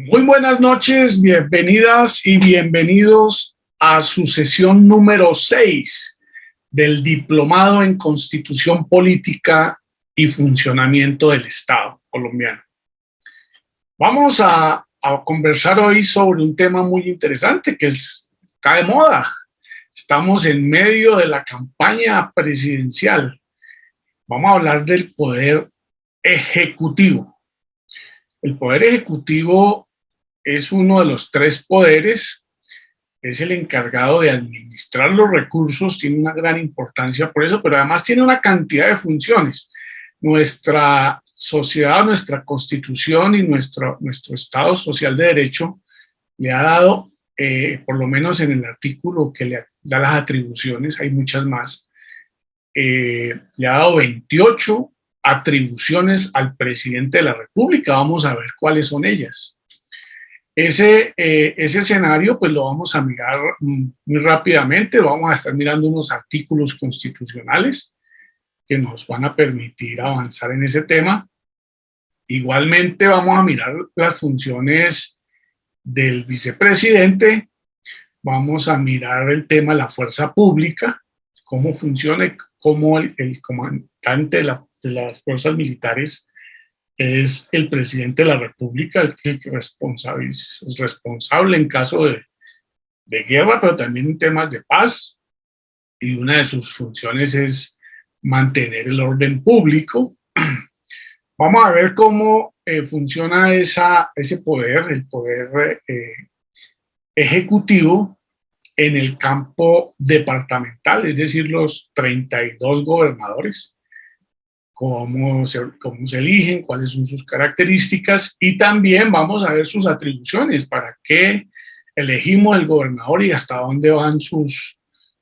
Muy buenas noches, bienvenidas y bienvenidos a su sesión número 6 del Diplomado en Constitución Política y Funcionamiento del Estado colombiano. Vamos a conversar hoy sobre un tema muy interesante que está de moda. Estamos en medio de la campaña presidencial. Vamos a hablar del poder ejecutivo. El poder ejecutivo es uno de los tres poderes, es el encargado de administrar los recursos, tiene una gran importancia por eso, pero además tiene una cantidad de funciones. Nuestra sociedad, nuestra constitución y nuestro Estado social de derecho le ha dado, por lo menos en el artículo que le da las atribuciones, hay muchas más, le ha dado 28 atribuciones al presidente de la República. Vamos a ver cuáles son ellas. Ese escenario pues lo vamos a mirar muy rápidamente, vamos a estar mirando unos artículos constitucionales que nos van a permitir avanzar en ese tema. Igualmente vamos a mirar las funciones del vicepresidente, vamos a mirar el tema de la fuerza pública, cómo funciona, cómo el comandante de las fuerzas militares es el presidente de la República, el que es responsable en caso de guerra, pero también en temas de paz. Y una de sus funciones es mantener el orden público. Vamos a ver cómo funciona ese poder, el poder ejecutivo en el campo departamental, es decir, los 32 gobernadores. Cómo se eligen, cuáles son sus características, y también vamos a ver sus atribuciones, para qué elegimos el gobernador y hasta dónde van sus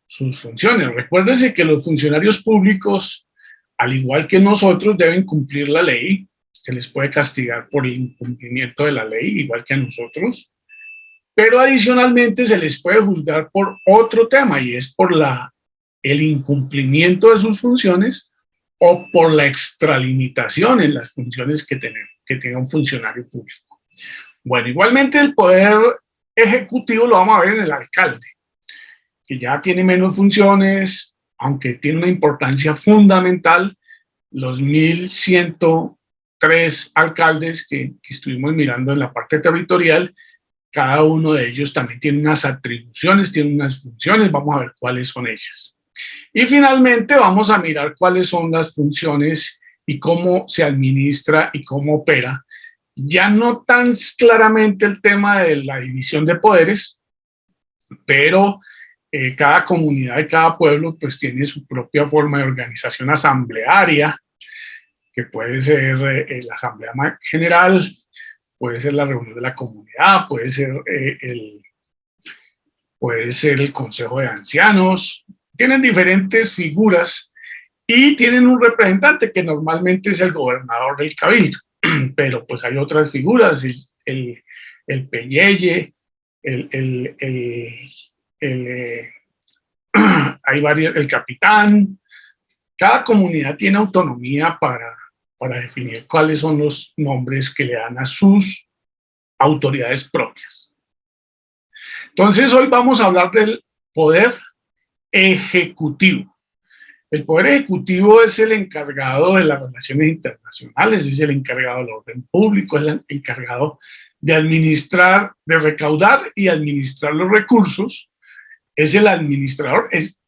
funciones. Recuérdense que los funcionarios públicos, al igual que nosotros, deben cumplir la ley. Se les puede castigar por el incumplimiento de la ley, igual que a nosotros, pero adicionalmente se les puede juzgar por otro tema, y es por el incumplimiento de sus funciones o por la extralimitación en las funciones que tenga un funcionario público. Bueno, igualmente el poder ejecutivo lo vamos a ver en el alcalde, que ya tiene menos funciones, aunque tiene una importancia fundamental. Los 1.103 alcaldes que estuvimos mirando en la parte territorial, cada uno de ellos también tiene unas atribuciones, tiene unas funciones, vamos a ver cuáles son ellas. Y finalmente vamos a mirar cuáles son las funciones y cómo se administra y cómo opera. Ya no tan claramente el tema de la división de poderes, pero cada comunidad y cada pueblo pues tiene su propia forma de organización asamblearia, que puede ser la asamblea general, puede ser la reunión de la comunidad, puede ser el consejo de ancianos. Tienen diferentes figuras y tienen un representante que normalmente es el gobernador del cabildo, pero pues hay otras figuras, el peyeye, hay varios, el capitán. Cada comunidad tiene autonomía para definir cuáles son los nombres que le dan a sus autoridades propias. Entonces hoy vamos a hablar del poder ejecutivo. El poder ejecutivo es el encargado de las relaciones internacionales, es el encargado del orden público, es el encargado de administrar, de recaudar y administrar los recursos, es el administrador, es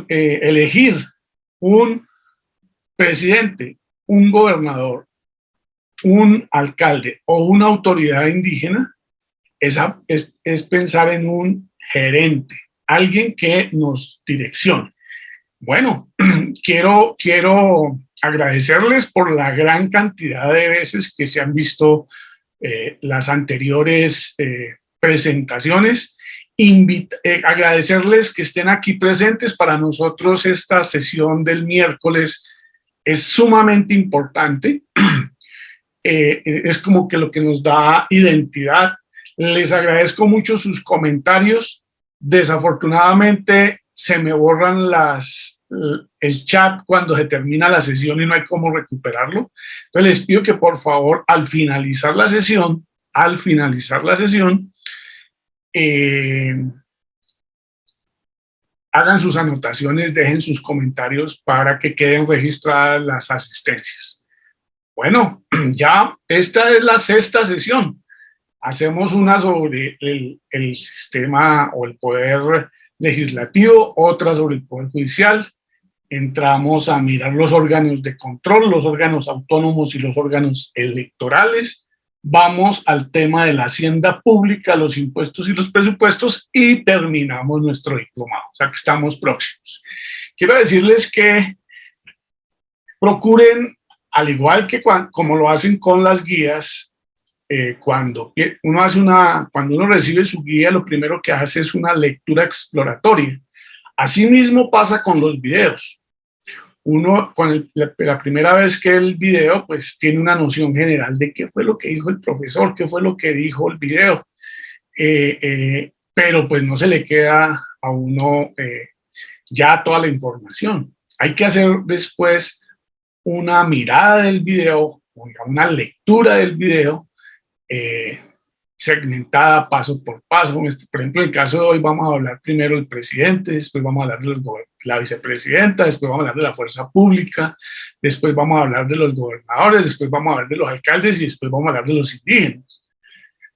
elegir un presidente, un gobernador, un alcalde o una autoridad indígena, es pensar en un gerente, alguien que nos direccione. Bueno, quiero agradecerles por la gran cantidad de veces que se han visto las anteriores presentaciones. Agradecerles que estén aquí presentes. Para nosotros esta sesión del miércoles es sumamente importante. Es como que lo que nos da identidad. Les agradezco mucho sus comentarios. Desafortunadamente se me borran el chat cuando se termina la sesión y no hay cómo recuperarlo. Entonces les pido que por favor al finalizar la sesión al finalizar la sesión, hagan sus anotaciones, dejen sus comentarios para que queden registradas las asistencias. Bueno, ya esta es la sexta sesión. Hacemos una sobre el sistema o el poder legislativo, otra sobre el poder judicial. Entramos a mirar los órganos de control, los órganos autónomos y los órganos electorales. Vamos al tema de la hacienda pública, los impuestos y los presupuestos y terminamos nuestro diplomado, o sea que estamos próximos. Quiero decirles que procuren, al igual que como lo hacen con las guías, cuando uno recibe su guía, lo primero que hace es una lectura exploratoria. Asimismo pasa con los videos. Uno, la primera vez que el video, pues tiene una noción general de qué fue lo que dijo el profesor, qué fue lo que dijo el video, pero pues no se le queda a uno ya toda la información. Hay que hacer después una mirada del video, una lectura del video, segmentada paso por paso. Por ejemplo, en el caso de hoy vamos a hablar primero del presidente, después vamos a hablar de la vicepresidenta, después vamos a hablar de la fuerza pública, después vamos a hablar de los gobernadores, después vamos a hablar de los alcaldes y después vamos a hablar de los indígenas.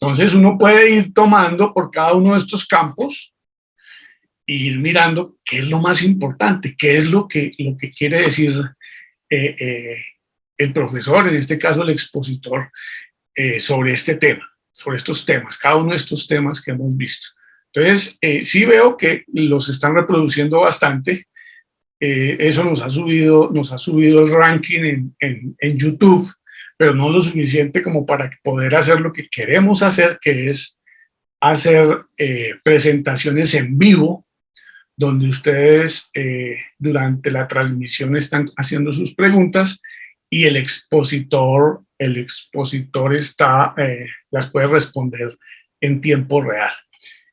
Entonces uno puede ir tomando por cada uno de estos campos e ir mirando qué es lo más importante, qué es lo que quiere decir el profesor, en este caso el expositor, sobre este tema, sobre estos temas, cada uno de estos temas que hemos visto. Entonces, sí veo que los están reproduciendo bastante. Eso nos ha subido el ranking en YouTube, pero no lo suficiente como para poder hacer lo que queremos hacer, que es hacer presentaciones en vivo, donde ustedes durante la transmisión están haciendo sus preguntas y el expositor las puede responder en tiempo real.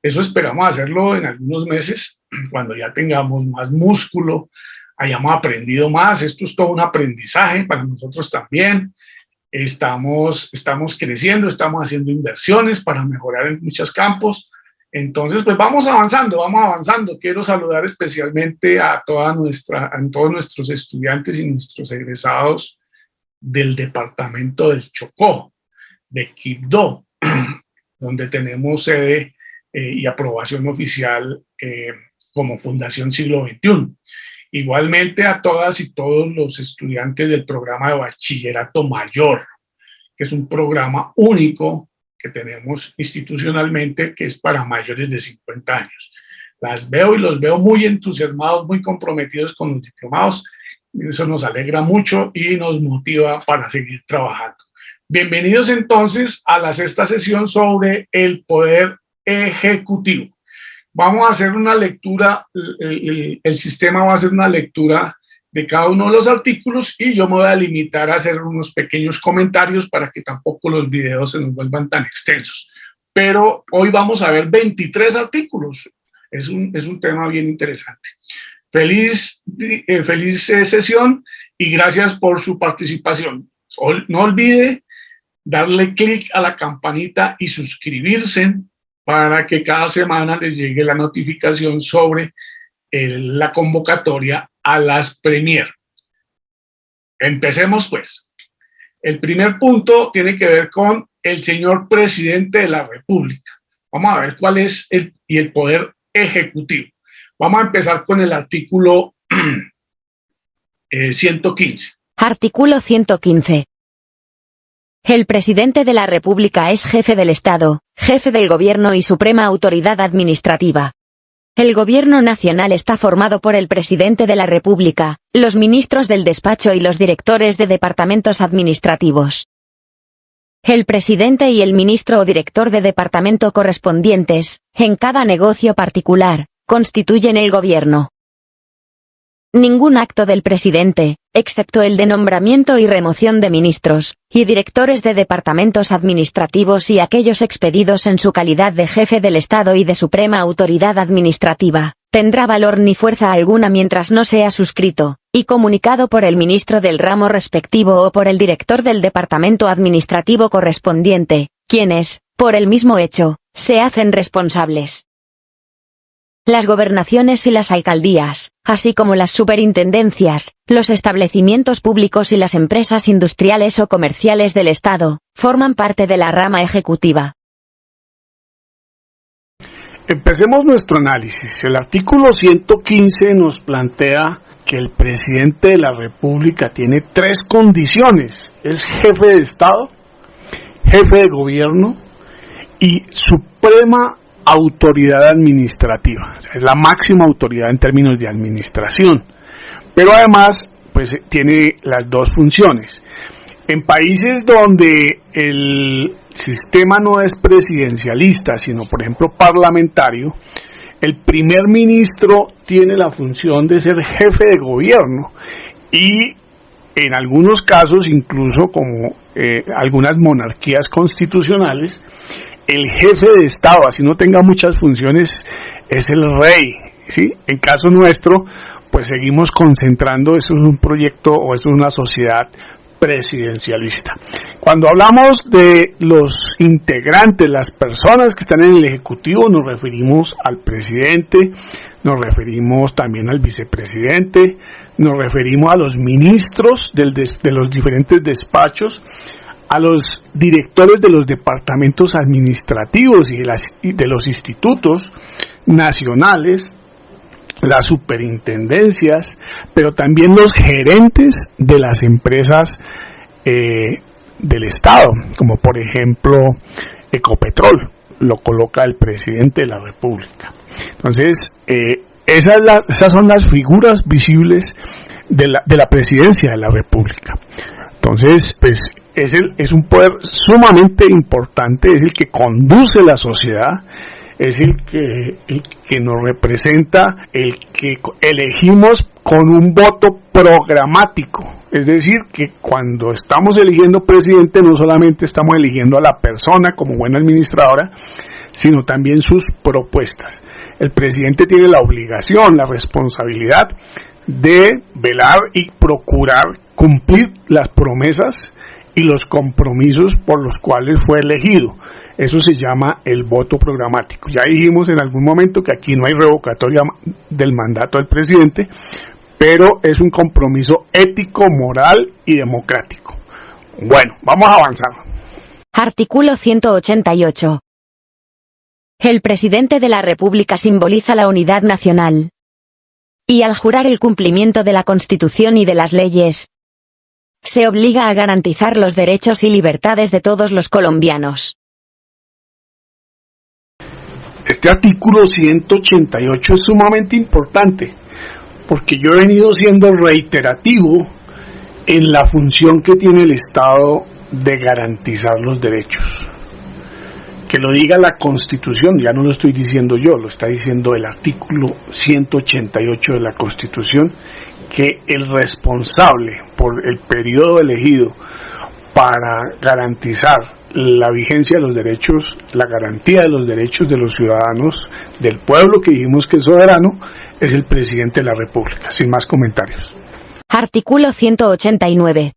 Eso esperamos hacerlo en algunos meses, cuando ya tengamos más músculo, hayamos aprendido más. Esto es todo un aprendizaje para nosotros también. Estamos creciendo, estamos haciendo inversiones para mejorar en muchos campos. Entonces, pues vamos avanzando. Quiero saludar especialmente a todos nuestros estudiantes y nuestros egresados del departamento del Chocó, de Quibdó, donde tenemos sede y aprobación oficial como Fundación Siglo XXI. Igualmente a todas y todos los estudiantes del programa de Bachillerato Mayor, que es un programa único que tenemos institucionalmente, que es para mayores de 50 años. Las veo y los veo muy entusiasmados, muy comprometidos con los diplomados. Eso nos alegra mucho y nos motiva para seguir trabajando. Bienvenidos entonces a la sexta sesión sobre el poder ejecutivo. Vamos a hacer una lectura, el sistema va a hacer una lectura de cada uno de los artículos y yo me voy a limitar a hacer unos pequeños comentarios para que tampoco los videos se nos vuelvan tan extensos. Pero hoy vamos a ver 23 artículos. Es un tema bien interesante. Feliz sesión y gracias por su participación. No olvide darle clic a la campanita y suscribirse para que cada semana les llegue la notificación sobre la convocatoria a las Premier. Empecemos pues. El primer punto tiene que ver con el señor presidente de la República. Vamos a ver cuál es el poder ejecutivo. Vamos a empezar con el artículo 115. Artículo 115. El presidente de la República es jefe del Estado, jefe del Gobierno y suprema autoridad administrativa. El Gobierno nacional está formado por el presidente de la República, los ministros del despacho y los directores de departamentos administrativos. El presidente y el ministro o director de departamento correspondientes, en cada negocio particular, constituyen el Gobierno. Ningún acto del presidente, excepto el de nombramiento y remoción de ministros y directores de departamentos administrativos y aquellos expedidos en su calidad de jefe del Estado y de suprema autoridad administrativa, tendrá valor ni fuerza alguna mientras no sea suscrito y comunicado por el ministro del ramo respectivo o por el director del departamento administrativo correspondiente, quienes, por el mismo hecho, se hacen responsables. Las gobernaciones y las alcaldías, así como las superintendencias, los establecimientos públicos y las empresas industriales o comerciales del Estado, forman parte de la rama ejecutiva. Empecemos nuestro análisis. El artículo 115 nos plantea que el presidente de la República tiene 3 condiciones. Es jefe de Estado, jefe de gobierno y suprema autoridad administrativa. O sea, es la máxima autoridad en términos de administración. Pero además, pues tiene las 2 funciones. En países donde el sistema no es presidencialista, sino por ejemplo parlamentario, el primer ministro tiene la función de ser jefe de gobierno y en algunos casos, incluso como algunas monarquías constitucionales, el jefe de Estado, así no tenga muchas funciones, es el rey, ¿sí? En caso nuestro, pues seguimos concentrando, esto es un proyecto o esto es una sociedad presidencialista. Cuando hablamos de los integrantes, las personas que están en el Ejecutivo, nos referimos al presidente, nos referimos también al vicepresidente, nos referimos a los ministros de los diferentes despachos, a los directores de los departamentos administrativos y de los institutos nacionales, las superintendencias, pero también los gerentes de las empresas del Estado, como por ejemplo Ecopetrol, lo coloca el presidente de la República. Entonces, esas son las figuras visibles de la presidencia de la República. Entonces, pues es un poder sumamente importante, es el que conduce la sociedad, es el que nos representa, el que elegimos con un voto programático. Es decir, que cuando estamos eligiendo presidente no solamente estamos eligiendo a la persona como buena administradora, sino también sus propuestas. El presidente tiene la obligación, la responsabilidad de velar y procurar cumplir las promesas y los compromisos por los cuales fue elegido. Eso se llama el voto programático. Ya dijimos en algún momento que aquí no hay revocatoria del mandato del presidente, pero es un compromiso ético, moral y democrático. Bueno, vamos a avanzar. Artículo 188. El presidente de la República simboliza la unidad nacional. Y al jurar el cumplimiento de la Constitución y de las leyes, se obliga a garantizar los derechos y libertades de todos los colombianos. Este artículo 188 es sumamente importante, porque yo he venido siendo reiterativo en la función que tiene el Estado de garantizar los derechos. Que lo diga la Constitución, ya no lo estoy diciendo yo, lo está diciendo el artículo 188 de la Constitución, que el responsable por el periodo elegido para garantizar la vigencia de los derechos, la garantía de los derechos de los ciudadanos, del pueblo que dijimos que es soberano, es el presidente de la República. Sin más comentarios. Artículo 189.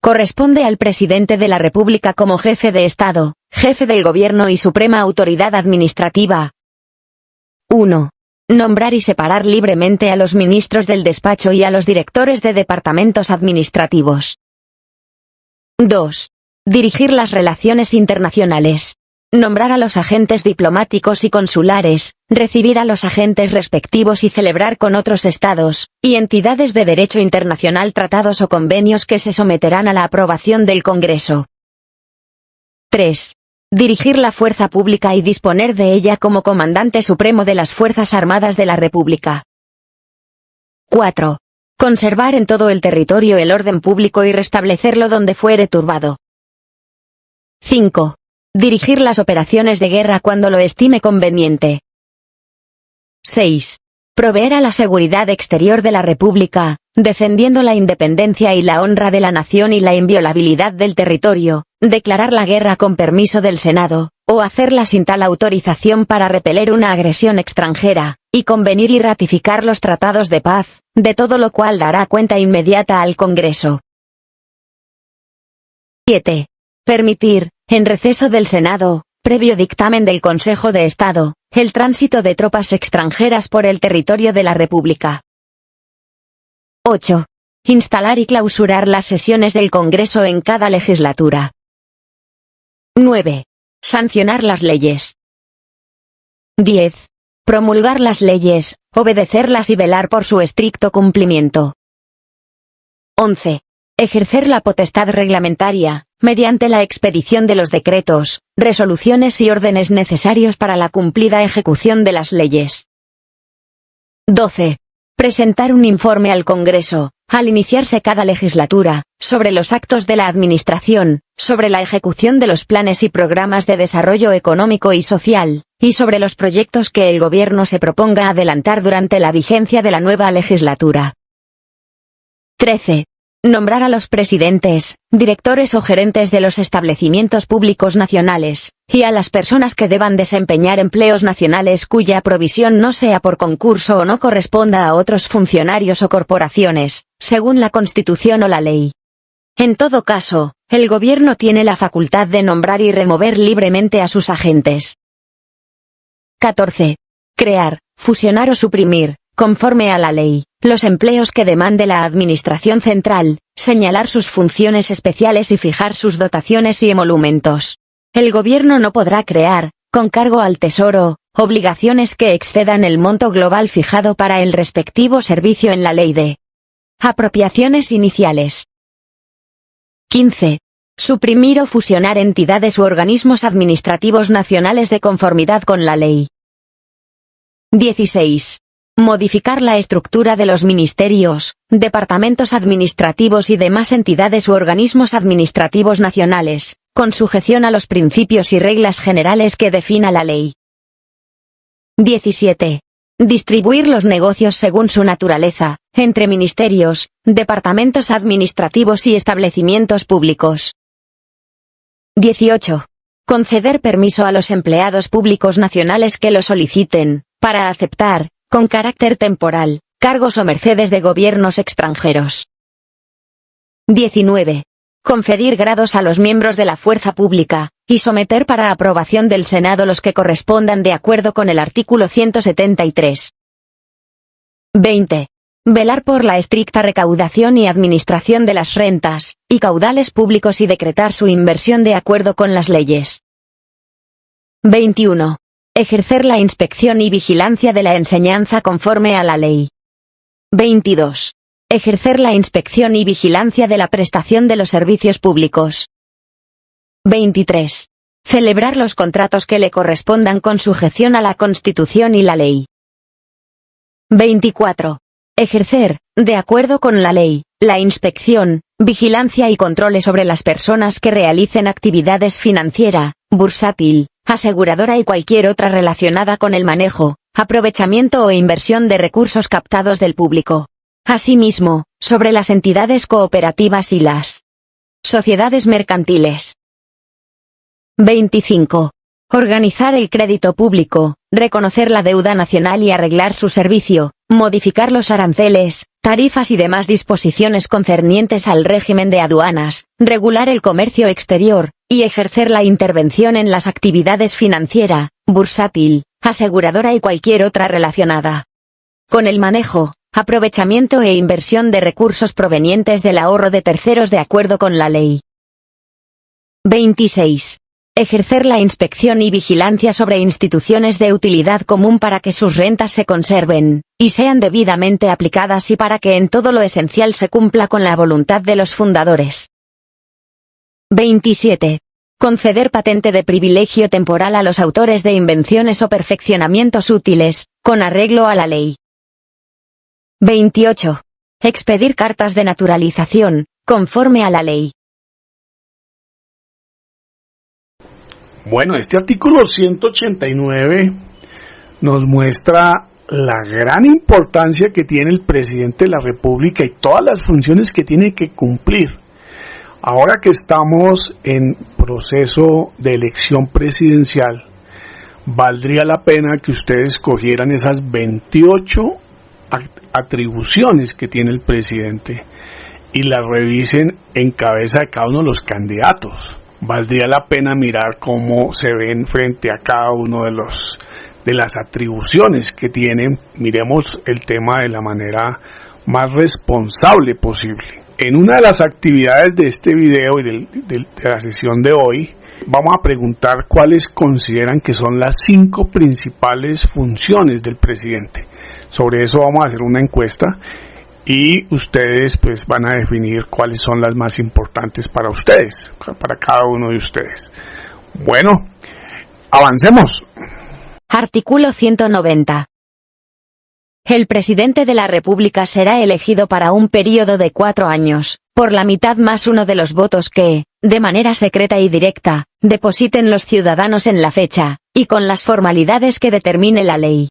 Corresponde al presidente de la República como jefe de Estado, jefe del Gobierno y suprema autoridad administrativa. 1. Nombrar y separar libremente a los ministros del despacho y a los directores de departamentos administrativos. 2. Dirigir las relaciones internacionales. Nombrar a los agentes diplomáticos y consulares, recibir a los agentes respectivos y celebrar con otros estados y entidades de derecho internacional tratados o convenios que se someterán a la aprobación del Congreso. 3. Dirigir la fuerza pública y disponer de ella como comandante supremo de las Fuerzas Armadas de la República. 4. Conservar en todo el territorio el orden público y restablecerlo donde fuere turbado. 5. Dirigir las operaciones de guerra cuando lo estime conveniente. 6. Proveer a la seguridad exterior de la República, defendiendo la independencia y la honra de la nación y la inviolabilidad del territorio, declarar la guerra con permiso del Senado, o hacerla sin tal autorización para repeler una agresión extranjera, y convenir y ratificar los tratados de paz, de todo lo cual dará cuenta inmediata al Congreso. 7. Permitir, En receso del Senado, previo dictamen del Consejo de Estado, el tránsito de tropas extranjeras por el territorio de la República. 8. Instalar y clausurar las sesiones del Congreso en cada legislatura. 9. Sancionar las leyes. 10. Promulgar las leyes, obedecerlas y velar por su estricto cumplimiento. 11. Ejercer la potestad reglamentaria, mediante la expedición de los decretos, resoluciones y órdenes necesarios para la cumplida ejecución de las leyes. 12. Presentar un informe al Congreso, al iniciarse cada legislatura, sobre los actos de la Administración, sobre la ejecución de los planes y programas de desarrollo económico y social, y sobre los proyectos que el Gobierno se proponga adelantar durante la vigencia de la nueva legislatura. 13. Nombrar a los presidentes, directores o gerentes de los establecimientos públicos nacionales, y a las personas que deban desempeñar empleos nacionales cuya provisión no sea por concurso o no corresponda a otros funcionarios o corporaciones, según la Constitución o la ley. En todo caso, el Gobierno tiene la facultad de nombrar y remover libremente a sus agentes. 14. Crear, fusionar o suprimir, conforme a la ley, los empleos que demande la Administración Central, señalar sus funciones especiales y fijar sus dotaciones y emolumentos. El Gobierno no podrá crear, con cargo al Tesoro, obligaciones que excedan el monto global fijado para el respectivo servicio en la Ley de Apropiaciones Iniciales. 15. Suprimir o fusionar entidades u organismos administrativos nacionales de conformidad con la ley. 16. Modificar la estructura de los ministerios, departamentos administrativos y demás entidades u organismos administrativos nacionales, con sujeción a los principios y reglas generales que defina la ley. 17. Distribuir los negocios según su naturaleza, entre ministerios, departamentos administrativos y establecimientos públicos. 18. Conceder permiso a los empleados públicos nacionales que lo soliciten, para aceptar, con carácter temporal, cargos o mercedes de gobiernos extranjeros. 19. Conferir grados a los miembros de la fuerza pública, y someter para aprobación del Senado los que correspondan de acuerdo con el artículo 173. 20. Velar por la estricta recaudación y administración de las rentas, y caudales públicos y decretar su inversión de acuerdo con las leyes. 21. Ejercer la inspección y vigilancia de la enseñanza conforme a la ley. 22. Ejercer la inspección y vigilancia de la prestación de los servicios públicos. 23. Celebrar los contratos que le correspondan con sujeción a la Constitución y la ley. 24. Ejercer, de acuerdo con la ley, la inspección, vigilancia y controles sobre las personas que realicen actividades financiera, bursátil, aseguradora y cualquier otra relacionada con el manejo, aprovechamiento o inversión de recursos captados del público. Asimismo, sobre las entidades cooperativas y las sociedades mercantiles. 25. Organizar el crédito público, reconocer la deuda nacional y arreglar su servicio, modificar los aranceles, tarifas y demás disposiciones concernientes al régimen de aduanas, regular el comercio exterior, y ejercer la intervención en las actividades financiera, bursátil, aseguradora y cualquier otra relacionada con el manejo, aprovechamiento e inversión de recursos provenientes del ahorro de terceros de acuerdo con la ley. 26. Ejercer la inspección y vigilancia sobre instituciones de utilidad común para que sus rentas se conserven, y sean debidamente aplicadas y para que en todo lo esencial se cumpla con la voluntad de los fundadores. 27. Conceder patente de privilegio temporal a los autores de invenciones o perfeccionamientos útiles, con arreglo a la ley. 28. Expedir cartas de naturalización, conforme a la ley. Bueno, este artículo 189 nos muestra la gran importancia que tiene el presidente de la República y todas las funciones que tiene que cumplir. Ahora que estamos en proceso de elección presidencial, valdría la pena que ustedes cogieran esas 28 atribuciones que tiene el presidente y las revisen en cabeza de cada uno de los candidatos. valdría la pena mirar cómo se ven frente a cada uno de las atribuciones que tienen. Miremos el tema de la manera más responsable posible. En una de las actividades de este video y de la sesión de hoy, vamos a preguntar cuáles consideran que son las 5 principales funciones del presidente. Sobre eso vamos a hacer una encuesta y ustedes pues van a definir cuáles son las más importantes para ustedes, para cada uno de ustedes. Bueno, avancemos. Artículo 190. El presidente de la República será elegido para un período de 4 años, por la mitad más uno de los votos que, de manera secreta y directa, depositen los ciudadanos en la fecha, y con las formalidades que determine la ley.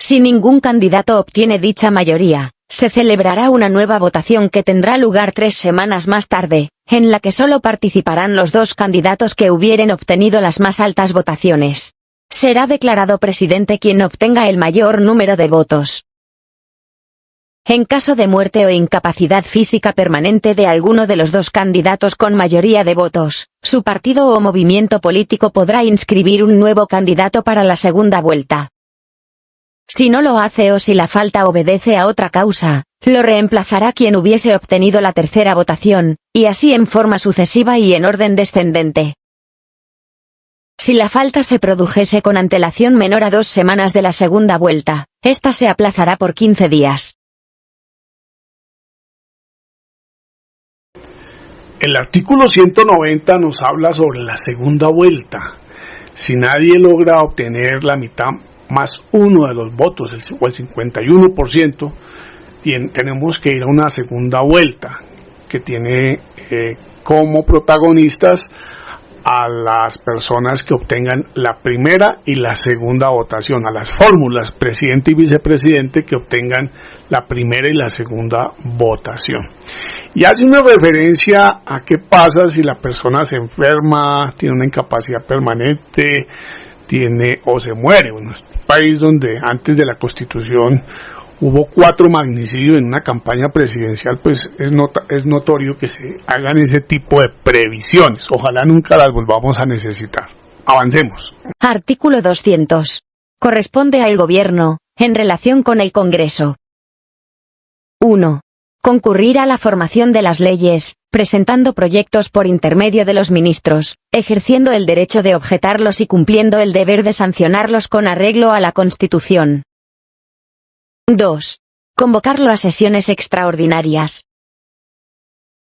Si ningún candidato obtiene dicha mayoría, se celebrará una nueva votación que tendrá lugar 3 semanas más tarde, en la que solo participarán los 2 candidatos que hubieren obtenido las más altas votaciones. Será declarado presidente quien obtenga el mayor número de votos. En caso de muerte o incapacidad física permanente de alguno de los 2 candidatos con mayoría de votos, su partido o movimiento político podrá inscribir un nuevo candidato para la segunda vuelta. Si no lo hace o si la falta obedece a otra causa, lo reemplazará quien hubiese obtenido la tercera votación, y así en forma sucesiva y en orden descendente. Si la falta se produjese con antelación menor a 2 semanas de la segunda vuelta, esta se aplazará por 15 días. El artículo 190 nos habla sobre la segunda vuelta. Si nadie logra obtener la mitad más uno de los votos, o el 51%, tenemos que ir a una segunda vuelta, que tiene como protagonistas a las personas que obtengan la primera y la segunda votación, a las fórmulas presidente y vicepresidente que obtengan la primera y la segunda votación. Y hace una referencia a qué pasa si la persona se enferma, tiene una incapacidad permanente, o se muere. Bueno, es un país donde antes de la Constitución hubo 4 magnicidios en una campaña presidencial, pues es notorio que se hagan ese tipo de previsiones. Ojalá nunca las volvamos a necesitar. Avancemos. Artículo 200. Corresponde al Gobierno, en relación con el Congreso. 1. Concurrir a la formación de las leyes, presentando proyectos por intermedio de los ministros, ejerciendo el derecho de objetarlos y cumpliendo el deber de sancionarlos con arreglo a la Constitución. 2. Convocarlo a sesiones extraordinarias.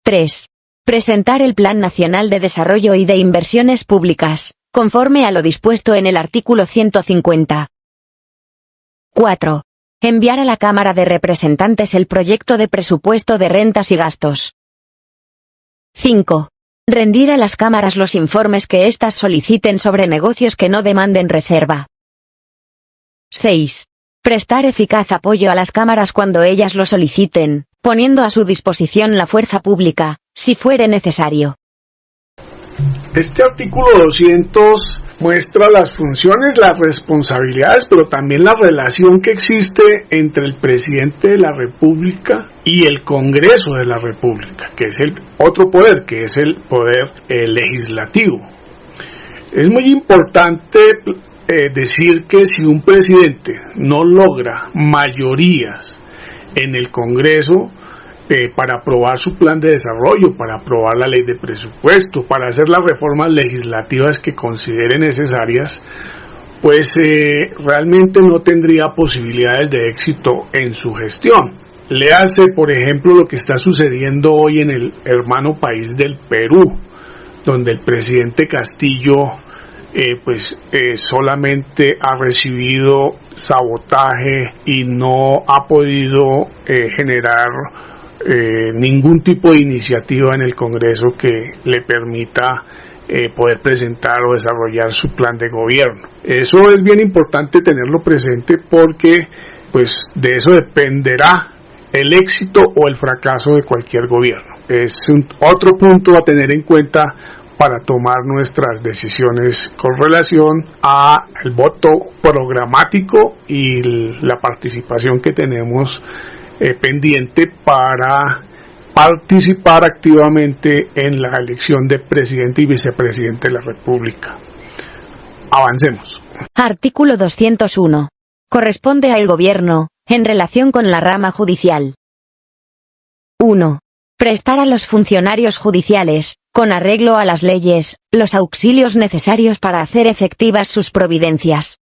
3. Presentar el Plan Nacional de Desarrollo y de Inversiones Públicas, conforme a lo dispuesto en el artículo 150. 4. Enviar a la Cámara de Representantes el proyecto de presupuesto de rentas y gastos. 5. Rendir a las cámaras los informes que éstas soliciten sobre negocios que no demanden reserva. 6. Prestar eficaz apoyo a las cámaras cuando ellas lo soliciten, poniendo a su disposición la fuerza pública, si fuere necesario. Este artículo 200 muestra las funciones, las responsabilidades, pero también la relación que existe entre el presidente de la República y el Congreso de la República, que es el otro poder, que es el poder legislativo. Es muy importante decir que si un presidente no logra mayorías en el Congreso para aprobar su plan de desarrollo, para aprobar la ley de presupuesto, para hacer las reformas legislativas que considere necesarias, pues realmente no tendría posibilidades de éxito en su gestión. Léase, por ejemplo, lo que está sucediendo hoy en el hermano país del Perú, donde el presidente Castillo solamente ha recibido sabotaje y no ha podido generar ningún tipo de iniciativa en el Congreso que le permita poder presentar o desarrollar su plan de gobierno. Eso es bien importante tenerlo presente porque pues de eso dependerá el éxito o el fracaso de cualquier gobierno. Es otro punto a tener en cuenta para tomar nuestras decisiones con relación al voto programático y la participación que tenemos pendiente para participar activamente en la elección de presidente y vicepresidente de la República. Avancemos. Artículo 201. Corresponde al Gobierno, en relación con la rama judicial. 1. Prestar a los funcionarios judiciales, con arreglo a las leyes, los auxilios necesarios para hacer efectivas sus providencias.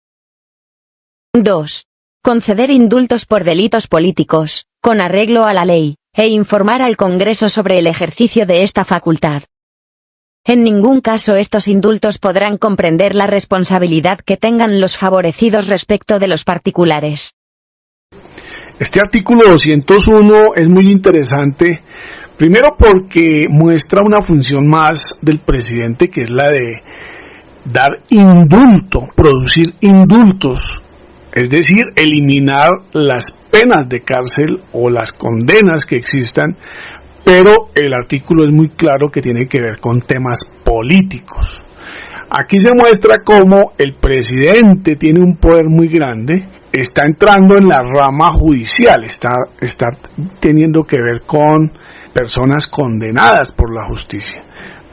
2. Conceder indultos por delitos políticos, con arreglo a la ley, e informar al Congreso sobre el ejercicio de esta facultad. En ningún caso estos indultos podrán comprender la responsabilidad que tengan los favorecidos respecto de los particulares. Este artículo 201 es muy interesante, primero porque muestra una función más del presidente, que es la de dar indulto, producir indultos, es decir, eliminar las penas de cárcel o las condenas que existan, pero el artículo es muy claro que tiene que ver con temas políticos. Aquí se muestra cómo el presidente tiene un poder muy grande, está entrando en la rama judicial, está teniendo que ver con personas condenadas por la justicia.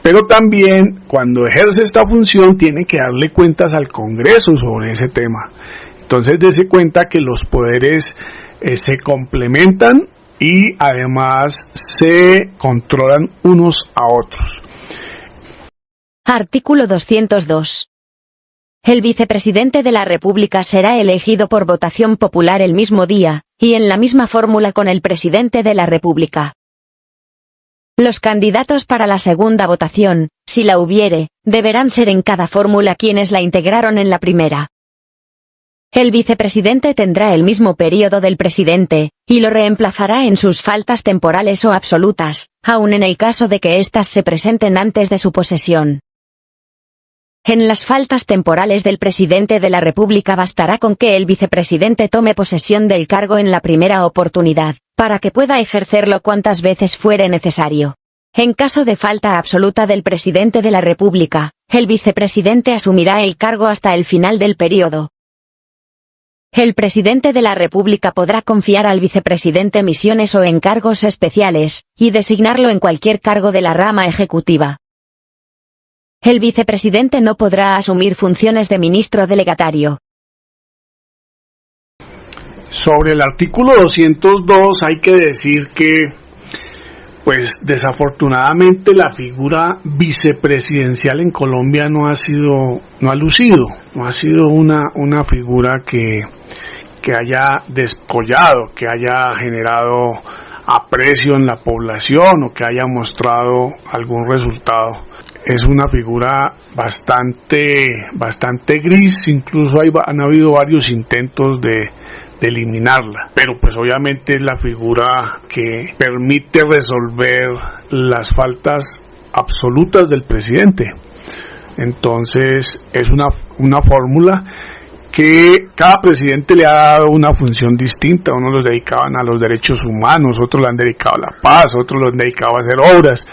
Pero también cuando ejerce esta función tiene que darle cuentas al Congreso sobre ese tema. Entonces dése cuenta que los poderes se complementan y además se controlan unos a otros. Artículo 202. El vicepresidente de la República será elegido por votación popular el mismo día, y en la misma fórmula con el presidente de la República. Los candidatos para la segunda votación, si la hubiere, deberán ser en cada fórmula quienes la integraron en la primera. El vicepresidente tendrá el mismo período del presidente, y lo reemplazará en sus faltas temporales o absolutas, aun en el caso de que éstas se presenten antes de su posesión. En las faltas temporales del presidente de la República bastará con que el vicepresidente tome posesión del cargo en la primera oportunidad, para que pueda ejercerlo cuantas veces fuere necesario. En caso de falta absoluta del presidente de la República, el vicepresidente asumirá el cargo hasta el final del período. El presidente de la República podrá confiar al vicepresidente misiones o encargos especiales, y designarlo en cualquier cargo de la rama ejecutiva. El vicepresidente no podrá asumir funciones de ministro delegatario. Sobre el artículo 202 hay que decir que, pues desafortunadamente la figura vicepresidencial en Colombia no ha sido una figura que haya descollado, que haya generado aprecio en la población o que haya mostrado algún resultado. Es una figura bastante gris, incluso han habido varios intentos de eliminarla, pero pues obviamente es la figura que permite resolver las faltas absolutas del presidente. Entonces es una fórmula que cada presidente le ha dado una función distinta. Unos los dedicaban a los derechos humanos, otros lo han dedicado a la paz, otros lo han dedicado a hacer obras,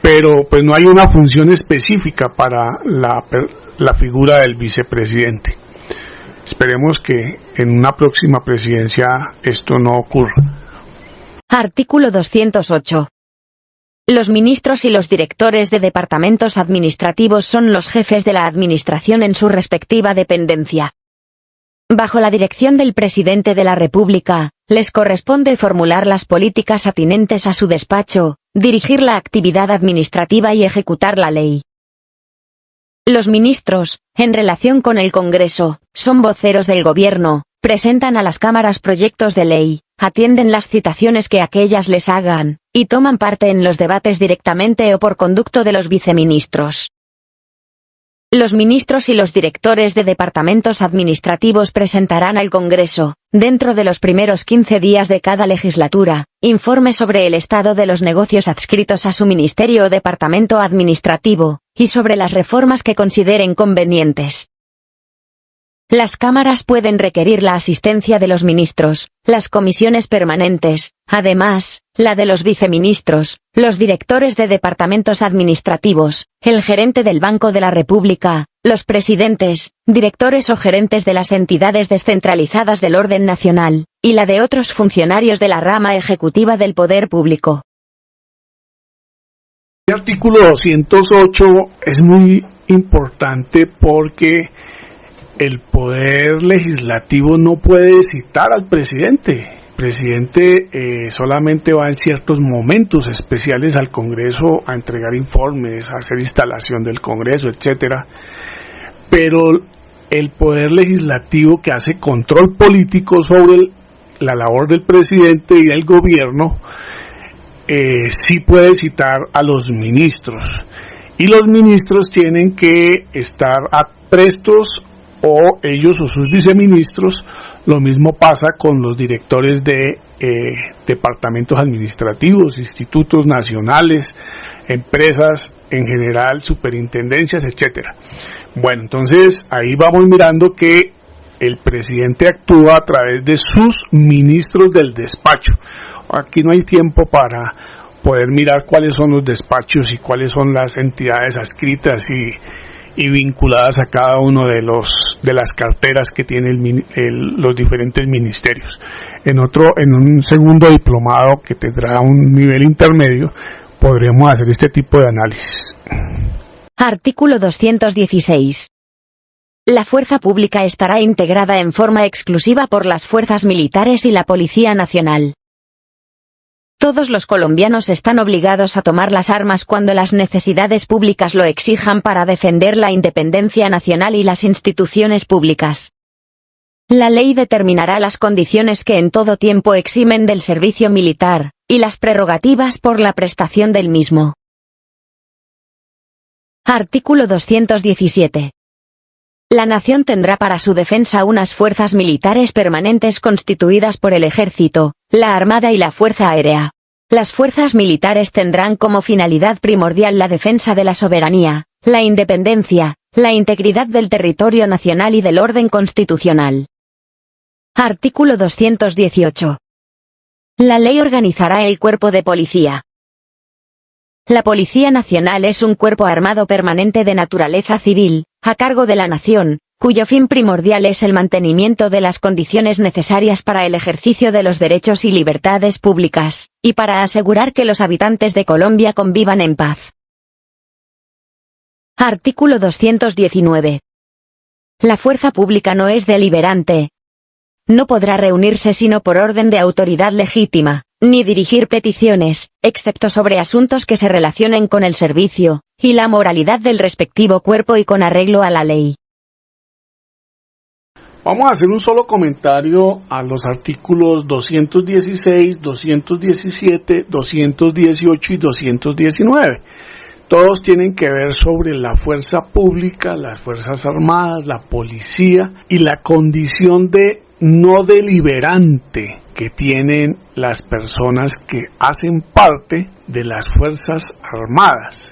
pero pues no hay una función específica para la figura del vicepresidente. Esperemos que en una próxima presidencia esto no ocurra. Artículo 208. Los ministros y los directores de departamentos administrativos son los jefes de la administración en su respectiva dependencia. Bajo la dirección del presidente de la República, les corresponde formular las políticas atinentes a su despacho, dirigir la actividad administrativa y ejecutar la ley. Los ministros, en relación con el Congreso, son voceros del Gobierno, presentan a las cámaras proyectos de ley, atienden las citaciones que aquellas les hagan, y toman parte en los debates directamente o por conducto de los viceministros. Los ministros y los directores de departamentos administrativos presentarán al Congreso, dentro de los primeros 15 días de cada legislatura, informe sobre el estado de los negocios adscritos a su ministerio o departamento administrativo, y sobre las reformas que consideren convenientes. Las cámaras pueden requerir la asistencia de los ministros, las comisiones permanentes, además, la de los viceministros, los directores de departamentos administrativos, el gerente del Banco de la República, los presidentes, directores o gerentes de las entidades descentralizadas del orden nacional, y la de otros funcionarios de la rama ejecutiva del poder público. El artículo 208 es muy importante porque el poder legislativo no puede citar al presidente. El presidente solamente va en ciertos momentos especiales al Congreso a entregar informes, a hacer instalación del Congreso, etcétera. Pero el poder legislativo, que hace control político sobre la labor del presidente y del gobierno, sí puede citar a los ministros. Y los ministros tienen que estar aprestos, o ellos o sus viceministros. Lo mismo pasa con los directores de departamentos administrativos, institutos nacionales, empresas en general, superintendencias, etcétera. Bueno, entonces ahí vamos mirando que el presidente actúa a través de sus ministros del despacho. Aquí no hay tiempo para poder mirar cuáles son los despachos y cuáles son las entidades adscritas y vinculadas a cada uno de las carteras que tienen los diferentes ministerios. En un segundo diplomado que tendrá un nivel intermedio, podremos hacer este tipo de análisis. Artículo 216. La fuerza pública estará integrada en forma exclusiva por las fuerzas militares y la Policía Nacional. Todos los colombianos están obligados a tomar las armas cuando las necesidades públicas lo exijan para defender la independencia nacional y las instituciones públicas. La ley determinará las condiciones que en todo tiempo eximen del servicio militar, y las prerrogativas por la prestación del mismo. Artículo 217. La nación tendrá para su defensa unas fuerzas militares permanentes constituidas por el Ejército, la Armada y la Fuerza Aérea. Las fuerzas militares tendrán como finalidad primordial la defensa de la soberanía, la independencia, la integridad del territorio nacional y del orden constitucional. Artículo 218. La ley organizará el cuerpo de policía. La Policía Nacional es un cuerpo armado permanente de naturaleza civil, a cargo de la nación, cuyo fin primordial es el mantenimiento de las condiciones necesarias para el ejercicio de los derechos y libertades públicas, y para asegurar que los habitantes de Colombia convivan en paz. Artículo 219. La fuerza pública no es deliberante. No podrá reunirse sino por orden de autoridad legítima, ni dirigir peticiones, excepto sobre asuntos que se relacionen con el servicio y la moralidad del respectivo cuerpo y con arreglo a la ley. Vamos a hacer un solo comentario a los artículos 216, 217, 218 y 219. Todos tienen que ver sobre la fuerza pública, las fuerzas armadas, la policía y la condición de no deliberante que tienen las personas que hacen parte de las fuerzas armadas.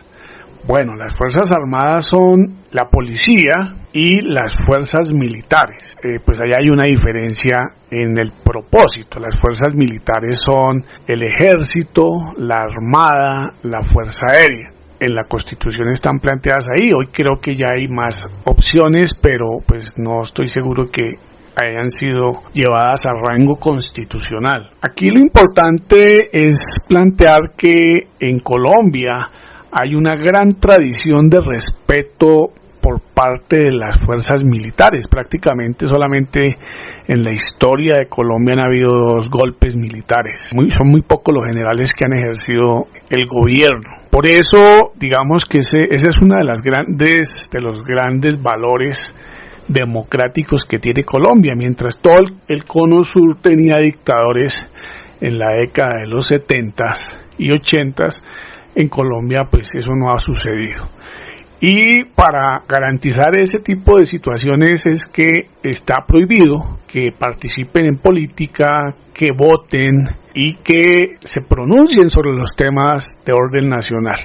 Bueno, las fuerzas armadas son la policía y las fuerzas militares. Pues allá hay una diferencia en el propósito. Las fuerzas militares son el ejército, la armada, la fuerza aérea. En la Constitución están planteadas ahí. Hoy creo que ya hay más opciones, pero pues no estoy seguro que hayan sido llevadas a rango constitucional. Aquí lo importante es plantear que en Colombia hay una gran tradición de respeto por parte de las fuerzas militares. Prácticamente solamente en la historia de Colombia han habido 2 golpes militares. Son muy pocos los generales que han ejercido el gobierno. Por eso, digamos que ese es uno de los grandes valores democráticos que tiene Colombia. Mientras todo el cono sur tenía dictadores en la década de los 70 y 80, en Colombia pues eso no ha sucedido. Y para garantizar ese tipo de situaciones es que está prohibido que participen en política, que voten y que se pronuncien sobre los temas de orden nacional.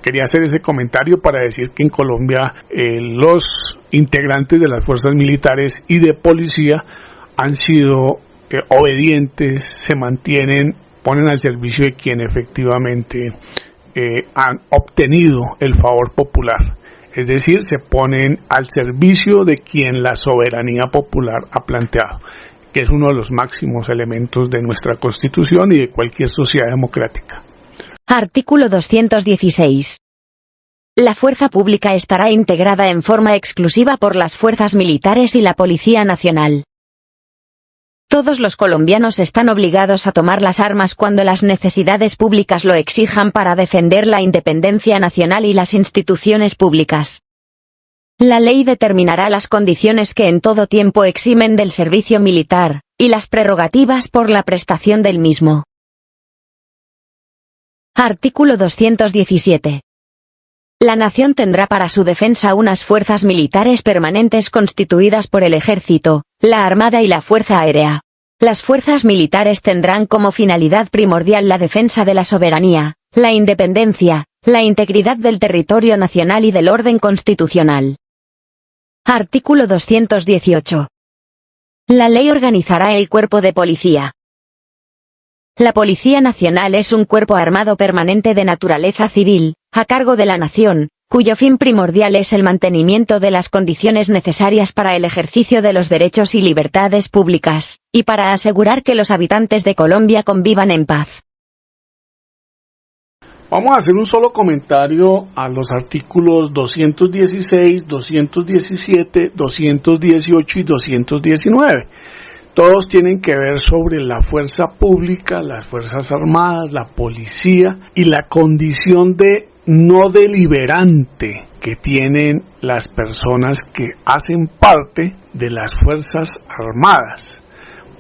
Quería hacer ese comentario para decir que en Colombia los integrantes de las fuerzas militares y de policía han sido obedientes, se mantienen, ponen al servicio de quien efectivamente han obtenido el favor popular. Es decir, se ponen al servicio de quien la soberanía popular ha planteado, que es uno de los máximos elementos de nuestra Constitución y de cualquier sociedad democrática. Artículo 216. La fuerza pública estará integrada en forma exclusiva por las fuerzas militares y la Policía Nacional. Todos los colombianos están obligados a tomar las armas cuando las necesidades públicas lo exijan para defender la independencia nacional y las instituciones públicas. La ley determinará las condiciones que en todo tiempo eximen del servicio militar, y las prerrogativas por la prestación del mismo. Artículo 217. La nación tendrá para su defensa unas fuerzas militares permanentes constituidas por el Ejército, la Armada y la Fuerza Aérea. Las fuerzas militares tendrán como finalidad primordial la defensa de la soberanía, la independencia, la integridad del territorio nacional y del orden constitucional. Artículo 218. La ley organizará el cuerpo de policía. La Policía Nacional es un cuerpo armado permanente de naturaleza civil, a cargo de la nación, cuyo fin primordial es el mantenimiento de las condiciones necesarias para el ejercicio de los derechos y libertades públicas, y para asegurar que los habitantes de Colombia convivan en paz. Vamos a hacer un solo comentario a los artículos 216, 217, 218 y 219. Todos tienen que ver sobre la fuerza pública, las fuerzas armadas, la policía y la condición de no deliberante que tienen las personas que hacen parte de las fuerzas armadas.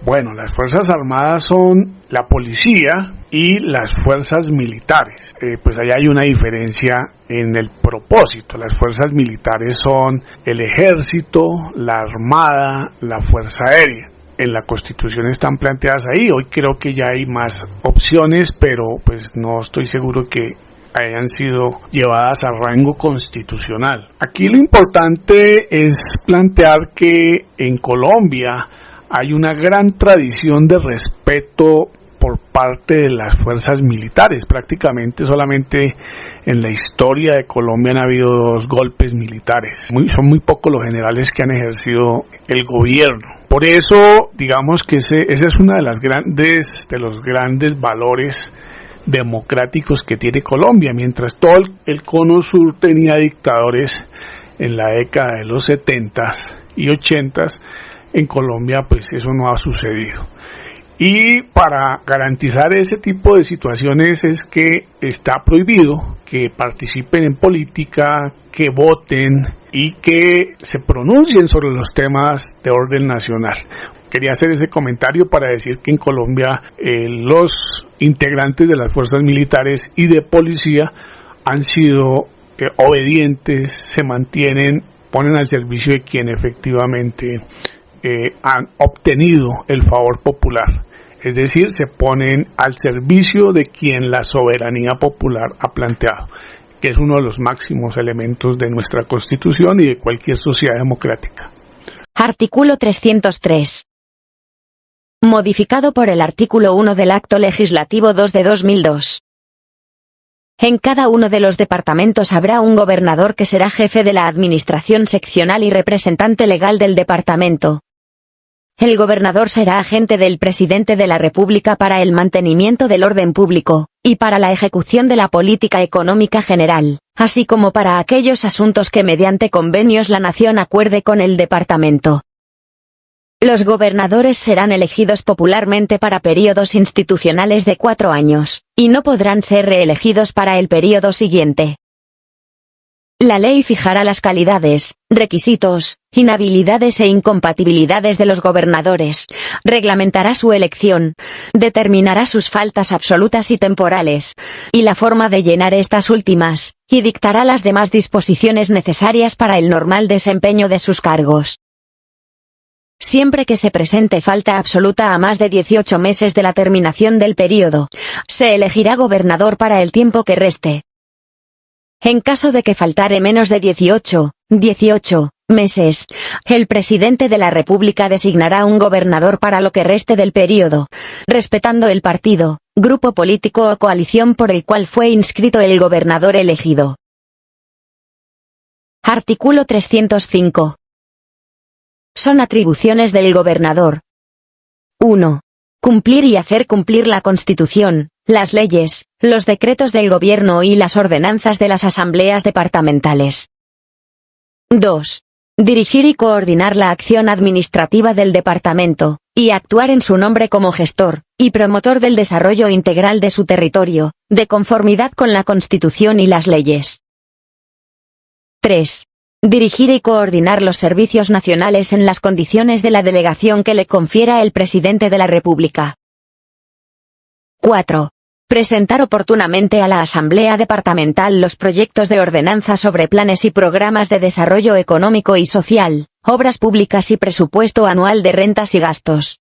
Bueno, las fuerzas armadas son la policía y las fuerzas militares. Pues allá hay una diferencia en el propósito. Las fuerzas militares son el ejército, la armada, la fuerza aérea. En la Constitución están planteadas ahí. Hoy creo que ya hay más opciones, pero pues no estoy seguro que hayan sido llevadas a rango constitucional. Aquí lo importante es plantear que en Colombia hay una gran tradición de respeto por parte de las fuerzas militares. Prácticamente solamente en la historia de Colombia han habido 2 golpes militares. Son muy pocos los generales que han ejercido el gobierno. Por eso, digamos que ese es uno de los grandes valores democráticos que tiene Colombia. Mientras todo el cono sur tenía dictadores en la década de los 70 y 80, en Colombia pues eso no ha sucedido. Y para garantizar ese tipo de situaciones es que está prohibido que participen en política, que voten y que se pronuncien sobre los temas de orden nacional. Quería hacer ese comentario para decir que en Colombia los integrantes de las fuerzas militares y de policía han sido obedientes, se mantienen, ponen al servicio de quien efectivamente han obtenido el favor popular. Es decir, se ponen al servicio de quien la soberanía popular ha planteado, que es uno de los máximos elementos de nuestra Constitución y de cualquier sociedad democrática. Artículo 303. Modificado por el artículo 1 del Acto Legislativo 2 de 2002. En cada uno de los departamentos habrá un gobernador que será jefe de la administración seccional y representante legal del departamento. El gobernador será agente del presidente de la República para el mantenimiento del orden público, y para la ejecución de la política económica general, así como para aquellos asuntos que mediante convenios la nación acuerde con el departamento. Los gobernadores serán elegidos popularmente para períodos institucionales de 4 años, y no podrán ser reelegidos para el período siguiente. La ley fijará las calidades, requisitos, inhabilidades e incompatibilidades de los gobernadores, reglamentará su elección, determinará sus faltas absolutas y temporales, y la forma de llenar estas últimas, y dictará las demás disposiciones necesarias para el normal desempeño de sus cargos. Siempre que se presente falta absoluta a más de 18 meses de la terminación del período, se elegirá gobernador para el tiempo que reste. En caso de que faltare menos de 18 meses, el presidente de la República designará un gobernador para lo que reste del período, respetando el partido, grupo político o coalición por el cual fue inscrito el gobernador elegido. Artículo 305. Son atribuciones del gobernador. 1. Cumplir y hacer cumplir la Constitución, las leyes, los decretos del gobierno y las ordenanzas de las asambleas departamentales. 2. Dirigir y coordinar la acción administrativa del departamento, y actuar en su nombre como gestor y promotor del desarrollo integral de su territorio, de conformidad con la Constitución y las leyes. 3. Dirigir y coordinar los servicios nacionales en las condiciones de la delegación que le confiera el Presidente de la República. 4. Presentar oportunamente a la Asamblea Departamental los proyectos de ordenanza sobre planes y programas de desarrollo económico y social, obras públicas y presupuesto anual de rentas y gastos.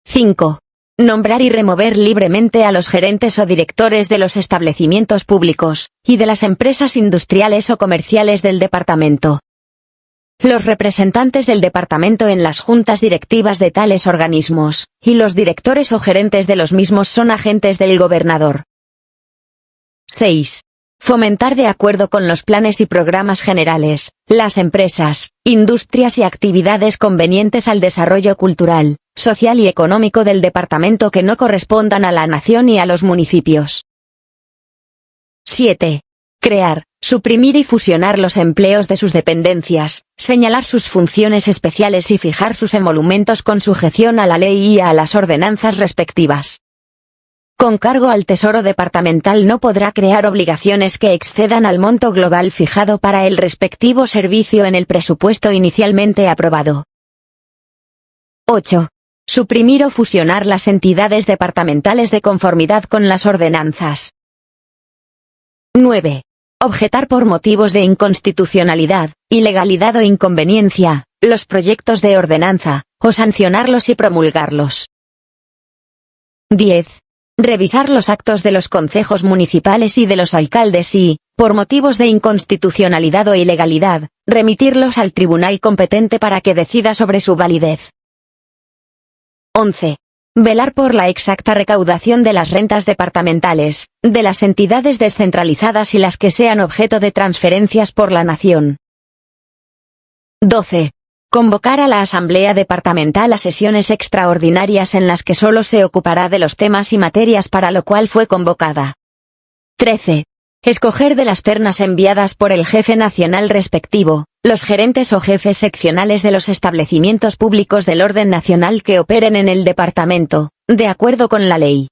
5. Nombrar y remover libremente a los gerentes o directores de los establecimientos públicos, y de las empresas industriales o comerciales del departamento. Los representantes del departamento en las juntas directivas de tales organismos, y los directores o gerentes de los mismos son agentes del gobernador. 6. Fomentar de acuerdo con los planes y programas generales, las empresas, industrias y actividades convenientes al desarrollo cultural, social y económico del departamento que no correspondan a la nación y a los municipios. 7. Crear, suprimir y fusionar los empleos de sus dependencias, señalar sus funciones especiales y fijar sus emolumentos con sujeción a la ley y a las ordenanzas respectivas. Con cargo al Tesoro Departamental no podrá crear obligaciones que excedan al monto global fijado para el respectivo servicio en el presupuesto inicialmente aprobado. 8. Suprimir o fusionar las entidades departamentales de conformidad con las ordenanzas. 9. Objetar por motivos de inconstitucionalidad, ilegalidad o inconveniencia, los proyectos de ordenanza, o sancionarlos y promulgarlos. 10. Revisar los actos de los concejos municipales y de los alcaldes y, por motivos de inconstitucionalidad o ilegalidad, remitirlos al tribunal competente para que decida sobre su validez. 11. Velar por la exacta recaudación de las rentas departamentales, de las entidades descentralizadas y las que sean objeto de transferencias por la nación. 12. Convocar a la Asamblea Departamental a sesiones extraordinarias en las que solo se ocupará de los temas y materias para lo cual fue convocada. 13. Escoger de las ternas enviadas por el jefe nacional respectivo, los gerentes o jefes seccionales de los establecimientos públicos del orden nacional que operen en el departamento, de acuerdo con la ley.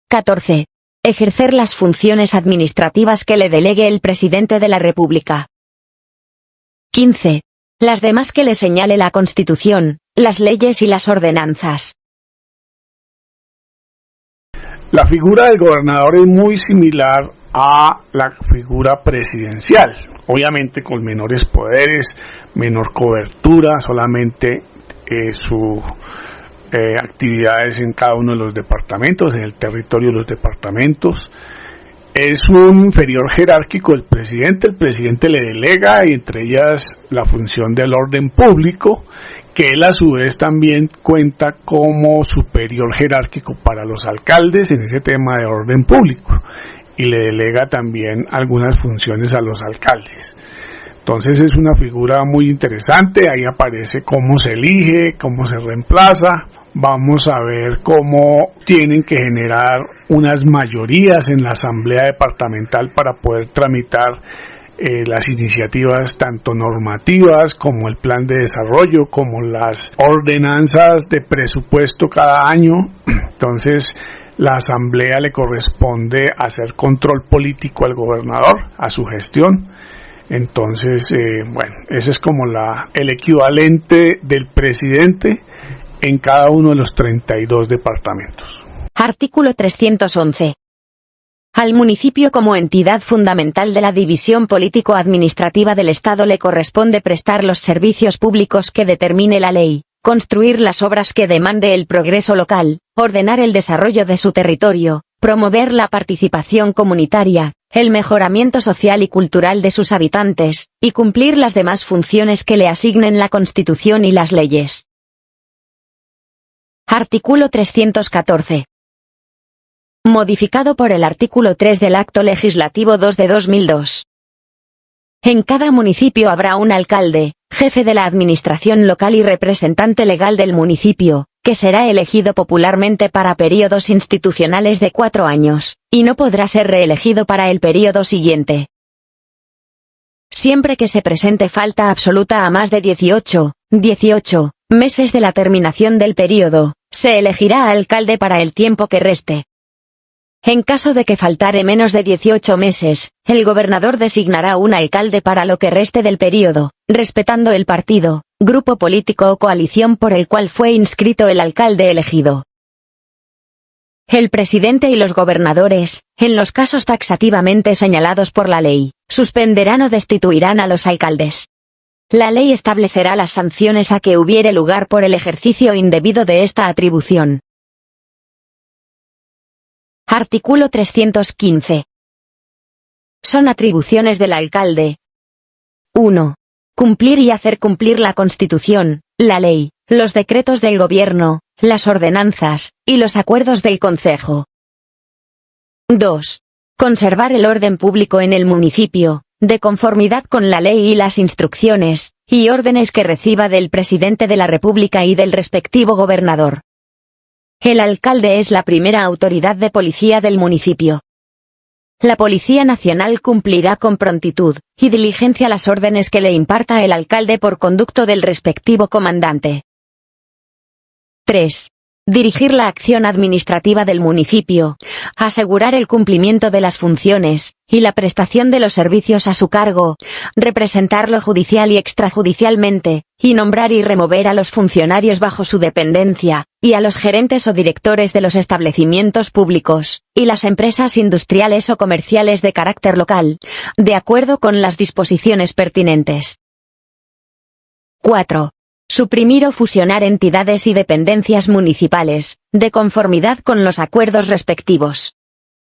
14. Ejercer las funciones administrativas que le delegue el Presidente de la República. 15. Las demás que le señale la Constitución, las leyes y las ordenanzas. La figura del gobernador es muy similar a la figura presidencial, obviamente con menores poderes, menor cobertura, solamente sus actividades en cada uno de los departamentos, en el territorio de los departamentos. Es un inferior jerárquico del presidente. El presidente le delega, y entre ellas la función del orden público, que él a su vez también cuenta como superior jerárquico para los alcaldes en ese tema de orden público, y le delega también algunas funciones a los alcaldes. Entonces es una figura muy interesante. Ahí aparece cómo se elige, cómo se reemplaza. Vamos a ver cómo tienen que generar unas mayorías en la Asamblea Departamental para poder tramitar las iniciativas tanto normativas como el plan de desarrollo, como las ordenanzas de presupuesto cada año. Entonces la Asamblea le corresponde hacer control político al gobernador, a su gestión. Entonces, ese es como el equivalente del presidente en cada uno de los 32 departamentos. Artículo 311. Al municipio como entidad fundamental de la división político-administrativa del Estado le corresponde prestar los servicios públicos que determine la ley, construir las obras que demande el progreso local, ordenar el desarrollo de su territorio, promover la participación comunitaria, el mejoramiento social y cultural de sus habitantes, y cumplir las demás funciones que le asignen la Constitución y las leyes. Artículo 314. Modificado por el artículo 3 del Acto Legislativo 2 de 2002. En cada municipio habrá un alcalde, jefe de la administración local y representante legal del municipio, que será elegido popularmente para períodos institucionales de 4 años, y no podrá ser reelegido para el período siguiente. Siempre que se presente falta absoluta a más de 18 meses de la terminación del período, se elegirá alcalde para el tiempo que reste. En caso de que faltare menos de 18 meses, el gobernador designará un alcalde para lo que reste del período, respetando el partido, grupo político o coalición por el cual fue inscrito el alcalde elegido. El presidente y los gobernadores, en los casos taxativamente señalados por la ley, suspenderán o destituirán a los alcaldes. La ley establecerá las sanciones a que hubiere lugar por el ejercicio indebido de esta atribución. Artículo 315. Son atribuciones del alcalde. 1. Cumplir y hacer cumplir la Constitución, la ley, los decretos del gobierno, las ordenanzas, y los acuerdos del Concejo. 2. Conservar el orden público en el municipio, de conformidad con la ley y las instrucciones, y órdenes que reciba del presidente de la República y del respectivo gobernador. El alcalde es la primera autoridad de policía del municipio. La Policía Nacional cumplirá con prontitud y diligencia las órdenes que le imparta el alcalde por conducto del respectivo comandante. 3. Dirigir la acción administrativa del municipio, asegurar el cumplimiento de las funciones y la prestación de los servicios a su cargo, representarlo judicial y extrajudicialmente, y nombrar y remover a los funcionarios bajo su dependencia, y a los gerentes o directores de los establecimientos públicos, y las empresas industriales o comerciales de carácter local, de acuerdo con las disposiciones pertinentes. 4. Suprimir o fusionar entidades y dependencias municipales, de conformidad con los acuerdos respectivos.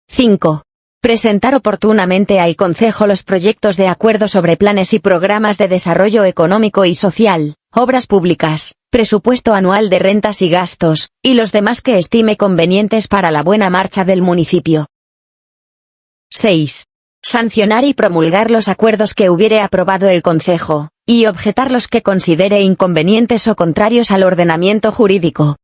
5. Presentar oportunamente al Concejo los proyectos de acuerdo sobre planes y programas de desarrollo económico y social, obras públicas, presupuesto anual de rentas y gastos, y los demás que estime convenientes para la buena marcha del municipio. 6. Sancionar y promulgar los acuerdos que hubiere aprobado el Concejo, y objetar los que considere inconvenientes o contrarios al ordenamiento jurídico.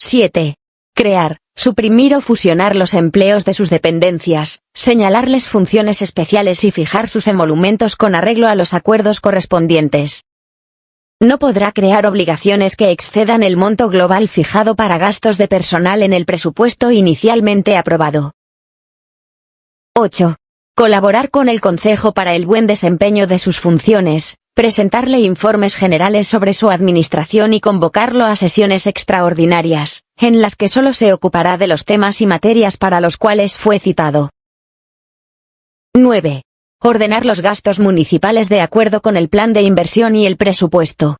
7. Crear, suprimir o fusionar los empleos de sus dependencias, señalarles funciones especiales y fijar sus emolumentos con arreglo a los acuerdos correspondientes. No podrá crear obligaciones que excedan el monto global fijado para gastos de personal en el presupuesto inicialmente aprobado. 8. Colaborar con el Concejo para el buen desempeño de sus funciones, presentarle informes generales sobre su administración y convocarlo a sesiones extraordinarias, en las que solo se ocupará de los temas y materias para los cuales fue citado. 9. Ordenar los gastos municipales de acuerdo con el plan de inversión y el presupuesto.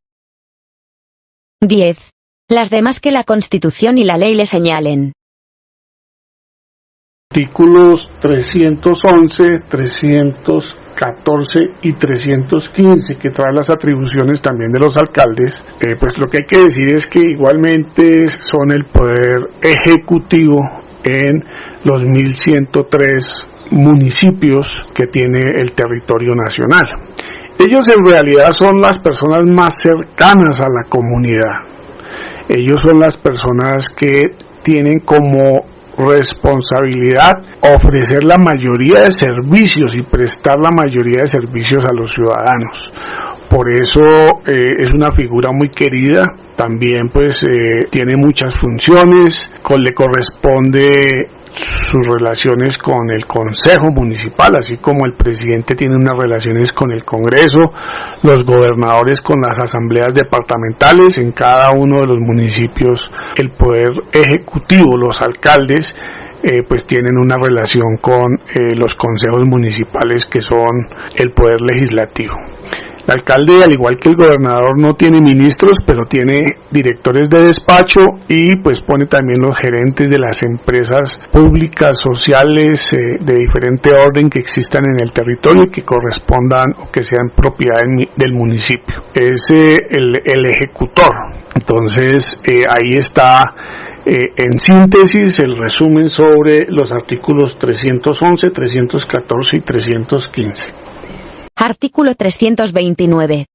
10. Las demás que la Constitución y la ley le señalen. Artículos 311, 314 y 315, que trae las atribuciones también de los alcaldes. Pues lo que hay que decir es que igualmente son el poder ejecutivo en los 1103 municipios que tiene el territorio nacional. Ellos en realidad son las personas más cercanas a la comunidad. Ellos son las personas que tienen como responsabilidad ofrecer la mayoría de servicios y prestar la mayoría de servicios a los ciudadanos. Por eso es una figura muy querida. También pues tiene muchas funciones, le corresponde sus relaciones con el Consejo Municipal, así como el presidente tiene unas relaciones con el Congreso, los gobernadores con las asambleas departamentales. En cada uno de los municipios el poder ejecutivo, los alcaldes, pues tienen una relación con los consejos municipales, que son el poder legislativo. El alcalde, al igual que el gobernador, no tiene ministros, pero tiene directores de despacho y pues pone también los gerentes de las empresas públicas, sociales, de diferente orden que existan en el territorio y que correspondan o que sean propiedad del municipio. Es el ejecutor. Entonces ahí está en síntesis el resumen sobre los artículos 311, 314 y 315. Artículo 329.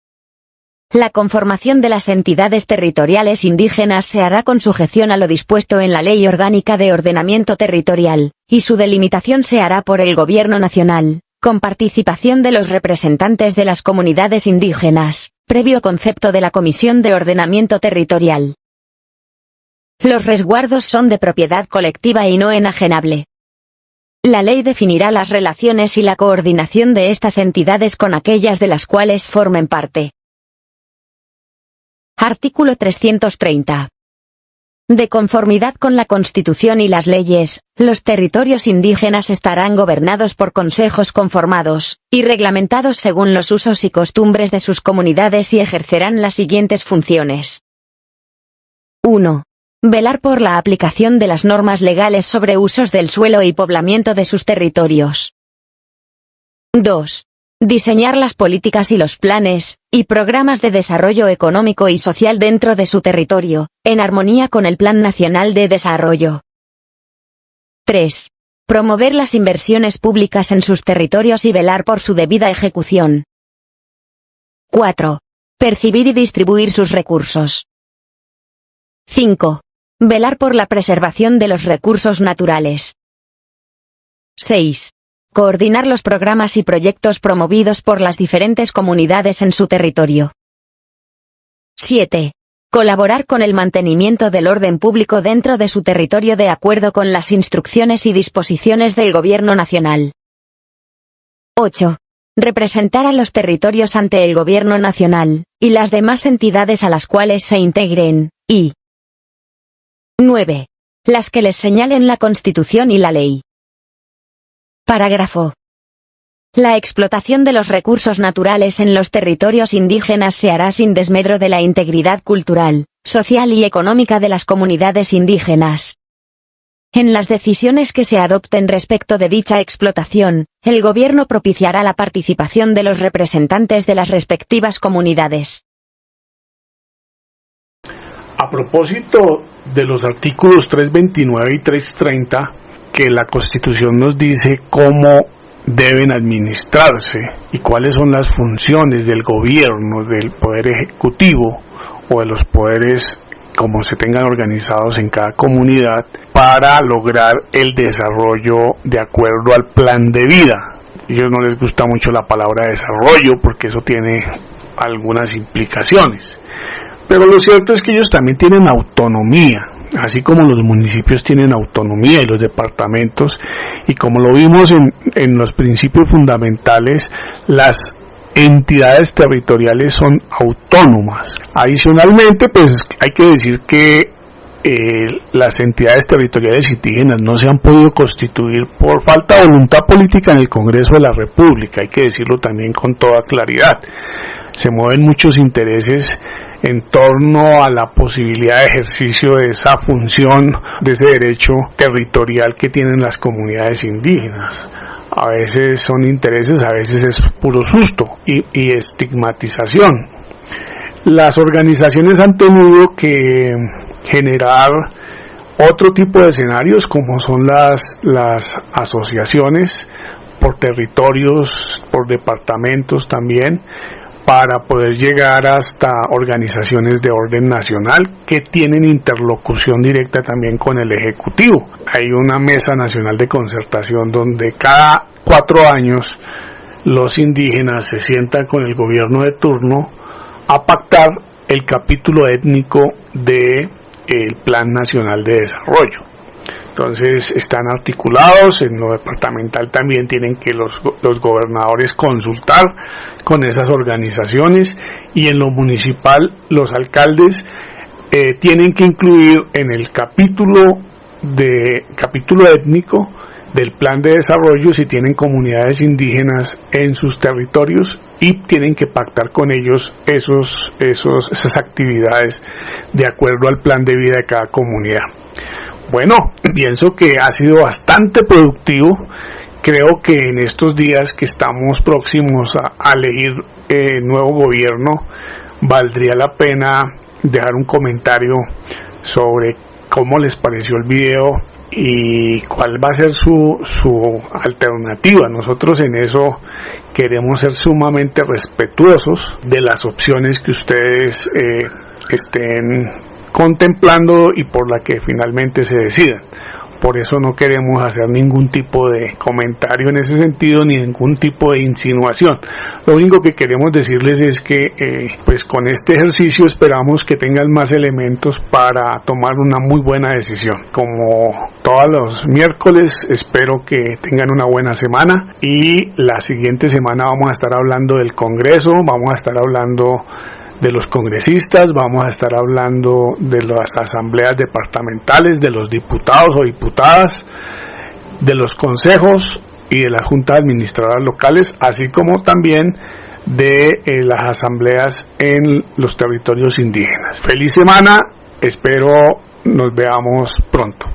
La conformación de las entidades territoriales indígenas se hará con sujeción a lo dispuesto en la Ley Orgánica de Ordenamiento Territorial, y su delimitación se hará por el Gobierno Nacional, con participación de los representantes de las comunidades indígenas, previo concepto de la Comisión de Ordenamiento Territorial. Los resguardos son de propiedad colectiva y no enajenable. La ley definirá las relaciones y la coordinación de estas entidades con aquellas de las cuales formen parte. Artículo 330. De conformidad con la Constitución y las leyes, los territorios indígenas estarán gobernados por consejos conformados y reglamentados según los usos y costumbres de sus comunidades y ejercerán las siguientes funciones. 1. Velar por la aplicación de las normas legales sobre usos del suelo y poblamiento de sus territorios. 2. Diseñar las políticas y los planes y programas de desarrollo económico y social dentro de su territorio, en armonía con el Plan Nacional de Desarrollo. 3. Promover las inversiones públicas en sus territorios y velar por su debida ejecución. 4. Percibir y distribuir sus recursos. 5. Velar por la preservación de los recursos naturales. 6. Coordinar los programas y proyectos promovidos por las diferentes comunidades en su territorio. 7. Colaborar con el mantenimiento del orden público dentro de su territorio de acuerdo con las instrucciones y disposiciones del Gobierno Nacional. 8. Representar a los territorios ante el Gobierno Nacional y las demás entidades a las cuales se integren, y 9. Las que les señalen la Constitución y la ley. Parágrafo. La explotación de los recursos naturales en los territorios indígenas se hará sin desmedro de la integridad cultural, social y económica de las comunidades indígenas. En las decisiones que se adopten respecto de dicha explotación, el Gobierno propiciará la participación de los representantes de las respectivas comunidades. A propósito de los artículos 329 y 330, que la Constitución nos dice cómo deben administrarse y cuáles son las funciones del gobierno, del poder ejecutivo o de los poderes como se tengan organizados en cada comunidad para lograr el desarrollo de acuerdo al plan de vida. A ellos no les gusta mucho la palabra desarrollo porque eso tiene algunas implicaciones, pero lo cierto es que ellos también tienen autonomía. Así como los municipios tienen autonomía y los departamentos, y como lo vimos en los principios fundamentales, las entidades territoriales son autónomas. Adicionalmente, pues hay que decir que las entidades territoriales indígenas no se han podido constituir por falta de voluntad política en el Congreso de la República, hay que decirlo también con toda claridad. Se mueven muchos intereses en torno a la posibilidad de ejercicio de esa función, de ese derecho territorial que tienen las comunidades indígenas. A veces son intereses, a veces es puro susto y estigmatización. Las organizaciones han tenido que generar otro tipo de escenarios, como son las asociaciones por territorios, por departamentos también, para poder llegar hasta organizaciones de orden nacional que tienen interlocución directa también con el Ejecutivo. Hay una mesa nacional de concertación donde cada 4 años los indígenas se sientan con el gobierno de turno a pactar el capítulo étnico del Plan Nacional de Desarrollo. Entonces están articulados, en lo departamental también tienen que los gobernadores consultar con esas organizaciones, y en lo municipal los alcaldes tienen que incluir en el capítulo étnico del plan de desarrollo si tienen comunidades indígenas en sus territorios, y tienen que pactar con ellos esas actividades de acuerdo al plan de vida de cada comunidad. Bueno, pienso que ha sido bastante productivo. Creo que en estos días que estamos próximos a elegir nuevo gobierno, valdría la pena dejar un comentario sobre cómo les pareció el video y cuál va a ser su alternativa. Nosotros en eso queremos ser sumamente respetuosos de las opciones que ustedes estén contemplando y por la que finalmente se decidan. Por eso no queremos hacer ningún tipo de comentario en ese sentido, ni ningún tipo de insinuación. Lo único que queremos decirles es que pues con este ejercicio esperamos que tengan más elementos para tomar una muy buena decisión. Como todos los miércoles, espero que tengan una buena semana, y la siguiente semana vamos a estar hablando del Congreso, vamos a estar hablando de los congresistas, vamos a estar hablando de las asambleas departamentales, de los diputados o diputadas, de los consejos y de las juntas administradoras locales, así como también de las asambleas en los territorios indígenas. Feliz semana, espero nos veamos pronto.